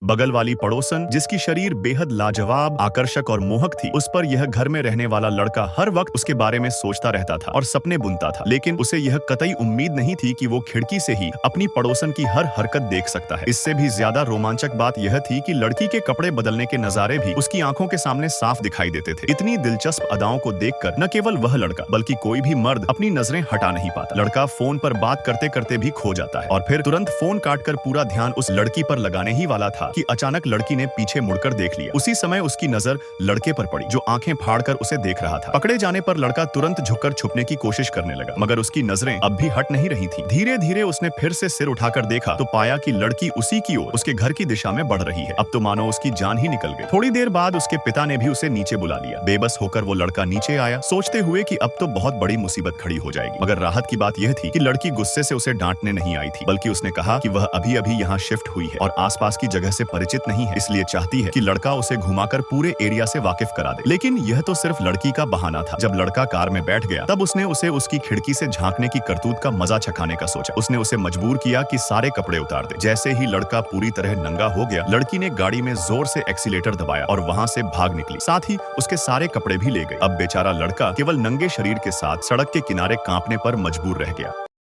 बगल वाली पड़ोसन, जिसकी शरीर बेहद लाजवाब, आकर्षक और मोहक थी, उस पर यह घर में रहने वाला लड़का हर वक्त उसके बारे में सोचता रहता था और सपने बुनता था। लेकिन उसे यह कतई उम्मीद नहीं थी कि वो खिड़की से ही अपनी पड़ोसन की हर हरकत देख सकता है। इससे भी ज्यादा रोमांचक बात यह थी कि लड़की के कपड़े बदलने के नजारे भी उसकी आंखों के सामने साफ दिखाई देते थे। इतनी दिलचस्प अदाओं को देखकर न केवल वह लड़का बल्कि कोई भी मर्द अपनी नजरें हटा नहीं पाता। लड़का फोन पर बात करते करते भी खो जाता है और फिर तुरंत फोन काटकर पूरा ध्यान उस लड़की पर लगाने ही वाला था कि अचानक लड़की ने पीछे मुड़कर देख लिया। उसी समय उसकी नजर लड़के पर पड़ी, जो आंखें फाड़कर उसे देख रहा था। पकड़े जाने पर लड़का तुरंत झुककर छुपने की कोशिश करने लगा, मगर उसकी नजरें अब भी हट नहीं रही थीं। धीरे धीरे उसने फिर से सिर उठाकर देखा तो पाया कि लड़की उसी की ओर, उसके घर की दिशा में बढ़ रही है। अब तो मानो उसकी जान ही निकल गई। थोड़ी देर बाद उसके पिता ने भी उसे नीचे बुला लिया। बेबस होकर वो लड़का नीचे आया, सोचते हुए कि अब तो बहुत बड़ी मुसीबत खड़ी हो जाएगी। मगर राहत की बात यह थी कि लड़की गुस्से से उसे डांटने नहीं आई थी, बल्कि उसने कहा कि वह अभी अभी यहाँ शिफ्ट हुई है और आसपास की जगह से परिचित नहीं है, इसलिए चाहती है कि लड़का उसे घुमाकर पूरे एरिया से वाकिफ करा दे। लेकिन यह तो सिर्फ लड़की का बहाना था। जब लड़का कार में बैठ गया तब उसने उसे उसकी खिड़की से झांकने की करतूत का मजा चखाने का सोचा। उसने उसे मजबूर किया कि सारे कपड़े उतार दे। जैसे ही लड़का पूरी तरह नंगा हो गया, लड़की ने गाड़ी में जोर से एक्सीलेटर दबाया और वहां से भाग निकली। साथ ही उसके सारे कपड़े भी ले गए। अब बेचारा लड़का केवल नंगे शरीर के साथ सड़क के किनारे कांपने पर मजबूर रह गया।